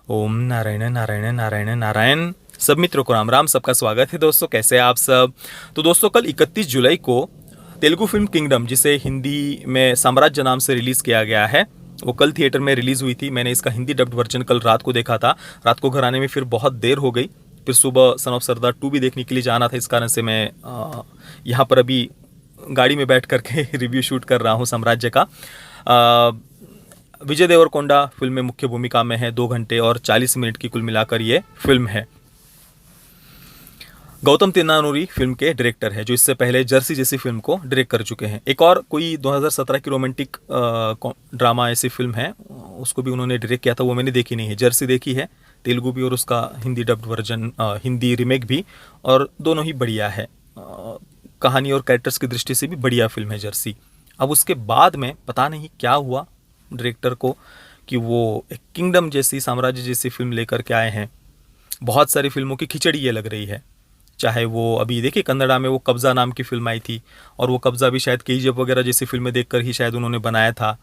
ओम नारायण नारायण नारायण नारायण। सब मित्रों को राम राम। सबका स्वागत है दोस्तों, कैसे हैं आप सब। तो दोस्तों, कल 31 जुलाई को तेलुगु फिल्म किंगडम, जिसे हिंदी में साम्राज्य नाम से रिलीज़ किया गया है, वो कल थिएटर में रिलीज़ हुई थी। मैंने इसका हिंदी डब्ड वर्जन कल रात को देखा था। रात को घर आने में फिर बहुत देर हो गई। फिर सुबह सन ऑफ सरदार 2 भी देखने के लिए जाना था। इस कारण से मैं यहाँ पर अभी गाड़ी में बैठ करके रिव्यू शूट कर रहा हूँ साम्राज्य का। विजय देवरकोंडा फिल्म में मुख्य भूमिका में है। 2 घंटे और 40 मिनट की कुल मिलाकर ये फिल्म है। गौतम तिन्नानुरी फिल्म के डायरेक्टर है, जो इससे पहले जर्सी जैसी फिल्म को डायरेक्ट कर चुके हैं। एक और कोई 2017 की रोमांटिक ड्रामा ऐसी फिल्म है, उसको भी उन्होंने डायरेक्ट किया था, वो मैंने देखी नहीं है। जर्सी देखी है, तेलुगु भी और उसका Hindi dubbed version, Hindi remake भी, और दोनों ही बढ़िया है। कहानी और कैरेक्टर्स की दृष्टि से भी बढ़िया फिल्म है जर्सी। अब उसके बाद में पता नहीं क्या हुआ डायरेक्टर को कि वो एक किंगडम जैसी, साम्राज्य जैसी फिल्म लेकर के आए हैं। बहुत सारी फिल्मों की खिचड़ी ये लग रही है। चाहे वो अभी देखिए कन्नड़ा में वो कब्जा नाम की फिल्म आई थी, और वो कब्जा भी शायद केजीएफ वगैरह जैसी फिल्में देखकर ही शायद उन्होंने बनाया था।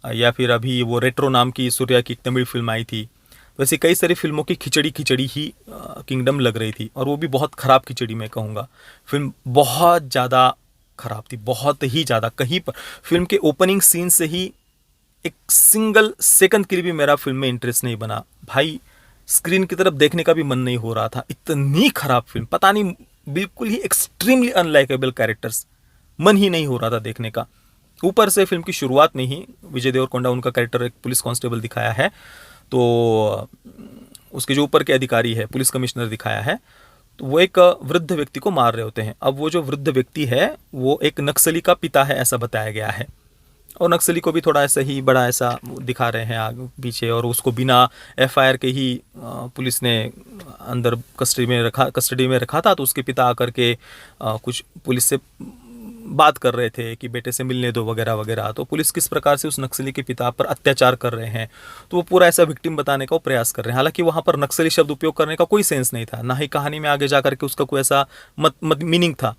या फिर अभी वो रेट्रो नाम की सूर्या की एक तमिल फिल्म आई थी। वैसे कई सारी फिल्मों की खिचड़ी खिचड़ी ही किंगडम लग रही थी, और वो भी बहुत ख़राब खिचड़ी मैं कहूँगा। फिल्म बहुत ज़्यादा ख़राब थी, बहुत ही ज़्यादा। कहीं पर फिल्म के ओपनिंग सीन से ही एक सिंगल सेकंड के लिए भी मेरा फिल्म में इंटरेस्ट नहीं बना भाई। स्क्रीन की तरफ देखने का भी मन नहीं हो रहा था। इतनी खराब फिल्म, पता नहीं, बिल्कुल ही एक्सट्रीमली अनलाइकेबल कैरेक्टर्स, मन ही नहीं हो रहा था देखने का। ऊपर से फिल्म की शुरुआत में ही विजय देवरकोंडा, उनका कैरेक्टर एक पुलिस कांस्टेबल दिखाया है, तो उसके जो ऊपर के अधिकारी है, पुलिस कमिश्नर दिखाया है, तो वो एक वृद्ध व्यक्ति को मार रहे होते हैं। अब वो जो वृद्ध व्यक्ति है वो एक नक्सली का पिता है, ऐसा बताया गया है। और नक्सली को भी थोड़ा ऐसा ही बड़ा ऐसा दिखा रहे हैं आगे पीछे, और उसको बिना एफआईआर के ही पुलिस ने अंदर कस्टडी में रखा था। तो उसके पिता आकर के कुछ पुलिस से बात कर रहे थे कि बेटे से मिलने दो वगैरह वगैरह। तो पुलिस किस प्रकार से उस नक्सली के पिता पर अत्याचार कर रहे हैं, तो वो पूरा ऐसा विक्टिम बताने का प्रयास कर रहे हैं। हालांकि वहाँ पर नक्सली शब्द उपयोग करने का कोई सेंस नहीं था, ना ही कहानी में आगे जाकर के उसका कोई ऐसा मीनिंग था।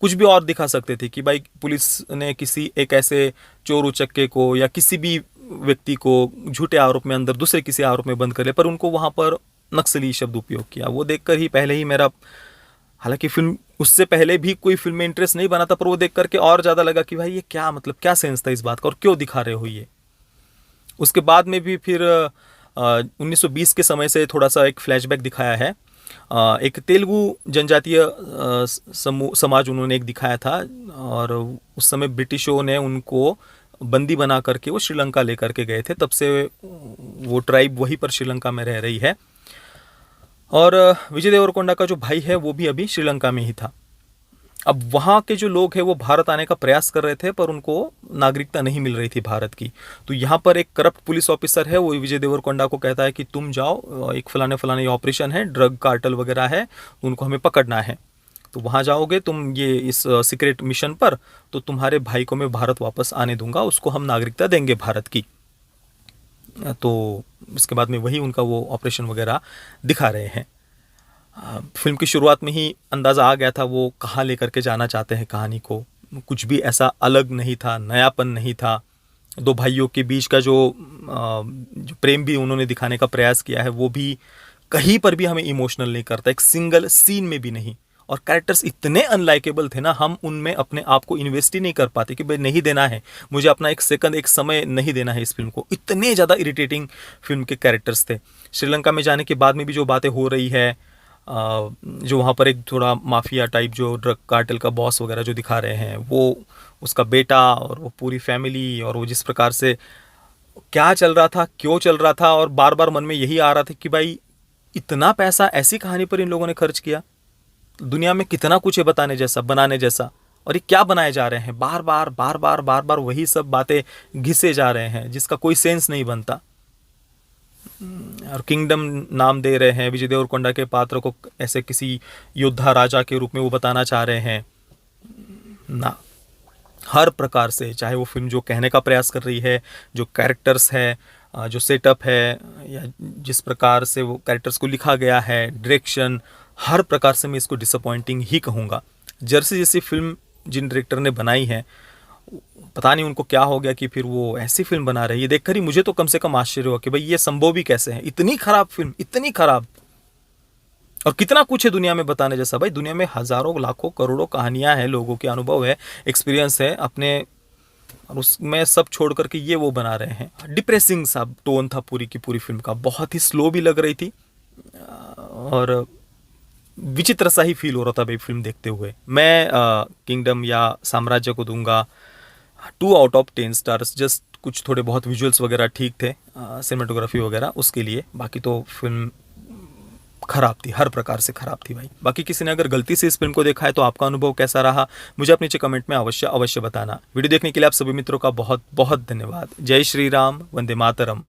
कुछ भी और दिखा सकते थे कि भाई पुलिस ने किसी एक ऐसे चोर उचक्के को या किसी भी व्यक्ति को झूठे आरोप में अंदर दूसरे किसी आरोप में बंद कर ले, पर उनको वहाँ पर नक्सली शब्द उपयोग किया। वो देखकर ही पहले ही मेरा, हालांकि फिल्म उससे पहले भी कोई फिल्म में इंटरेस्ट नहीं बना था, पर वो देख करके और ज़्यादा लगा कि भाई ये क्या, मतलब क्या सेंस था इस बात का और क्यों दिखा रहे हो ये। उसके बाद में भी फिर 1920 के समय से थोड़ा सा एक फ्लैशबैक दिखाया है। एक तेलुगु जनजातीय समाज उन्होंने एक दिखाया था, और उस समय ब्रिटिशों ने उनको बंदी बना करके वो श्रीलंका लेकर के गए थे। तब से वो ट्राइब वहीं पर श्रीलंका में रह रही है। और विजय देवरकोंडा का जो भाई है वो भी अभी श्रीलंका में ही था। अब वहाँ के जो लोग हैं वो भारत आने का प्रयास कर रहे थे, पर उनको नागरिकता नहीं मिल रही थी भारत की। तो यहाँ पर एक करप्ट पुलिस ऑफिसर है, वो विजय देवरकोंडा को कहता है कि तुम जाओ, एक फलाने फलाने ऑपरेशन है, ड्रग कार्टल वगैरह है, उनको हमें पकड़ना है। तो वहाँ जाओगे तुम ये इस सीक्रेट मिशन पर, तो तुम्हारे भाई को मैं भारत वापस आने दूंगा, उसको हम नागरिकता देंगे भारत की। तो इसके बाद में वही उनका वो ऑपरेशन वगैरह दिखा रहे हैं। फिल्म की शुरुआत में ही अंदाज़ा आ गया था वो कहाँ लेकर के जाना चाहते हैं कहानी को। कुछ भी ऐसा अलग नहीं था, नयापन नहीं था। दो भाइयों के बीच का जो प्रेम भी उन्होंने दिखाने का प्रयास किया है, वो भी कहीं पर भी हमें इमोशनल नहीं करता, एक सिंगल सीन में भी नहीं। और कैरेक्टर्स इतने अनलाइकेबल थे ना, हम उनमें अपने आप को इन्वेस्ट ही नहीं कर पाते कि भाई नहीं देना है मुझे अपना एक सेकंड, एक समय नहीं देना है इस फिल्म को। इतने ज़्यादा इरिटेटिंग फिल्म के कैरेक्टर्स थे। श्रीलंका में जाने के बाद में भी जो बातें हो रही है, जो वहाँ पर एक थोड़ा माफिया टाइप जो ड्रग कार्टेल का बॉस वगैरह जो दिखा रहे हैं, वो उसका बेटा और वो पूरी फैमिली, और वो जिस प्रकार से क्या चल रहा था, क्यों चल रहा था, और बार बार मन में यही आ रहा था कि भाई इतना पैसा ऐसी कहानी पर इन लोगों ने खर्च किया। दुनिया में कितना कुछ है बताने जैसा, बनाने जैसा, और ये क्या बनाए जा रहे हैं, बार बार बार बार बार बार वही सब बातें घिसे जा रहे हैं जिसका कोई सेंस नहीं बनता। और किंगडम नाम दे रहे हैं, विजय देवरकोंडा के पात्र को ऐसे किसी योद्धा राजा के रूप में वो बताना चाह रहे हैं ना। हर प्रकार से, चाहे वो फिल्म जो कहने का प्रयास कर रही है, जो कैरेक्टर्स है, जो सेटअप है, या जिस प्रकार से वो कैरेक्टर्स को लिखा गया है, डायरेक्शन, हर प्रकार से मैं इसको डिसअपॉइंटिंग ही कहूँगा। जर्सी जैसी फिल्म जिन डायरेक्टर ने बनाई है पता नहीं उनको क्या हो गया कि फिर वो ऐसी फिल्म बना रही है। देखकर ही मुझे तो कम से कम आश्चर्य हुआ कि भाई ये संभव भी कैसे है, इतनी खराब फिल्म, इतनी खराब। और कितना कुछ है दुनिया में बताने जैसा। भाई दुनिया में हजारों लाखों करोड़ों कहानियां हैं, लोगों के अनुभव है, एक्सपीरियंस है अपने, और उसमें सब छोड़ करके ये वो बना रहे हैं। डिप्रेसिंग सा टोन था पूरी की पूरी फिल्म का, बहुत ही स्लो भी लग रही थी और विचित्र सा ही फील हो रहा था भाई फिल्म देखते हुए। मैं किंगडम या साम्राज्य को दूंगा 2 आउट ऑफ 10 स्टार्स। जस्ट कुछ थोड़े बहुत विजुअल्स वगैरह ठीक थे, सिनेमेटोग्राफी वगैरह उसके लिए, बाकी तो फिल्म खराब थी, हर प्रकार से खराब थी भाई। बाकी किसी ने अगर गलती से इस फिल्म को देखा है तो आपका अनुभव कैसा रहा मुझे आप नीचे कमेंट में अवश्य अवश्य बताना। वीडियो देखने के लिए आप सभी मित्रों का बहुत बहुत धन्यवाद। जय श्री राम, वंदे मातरम।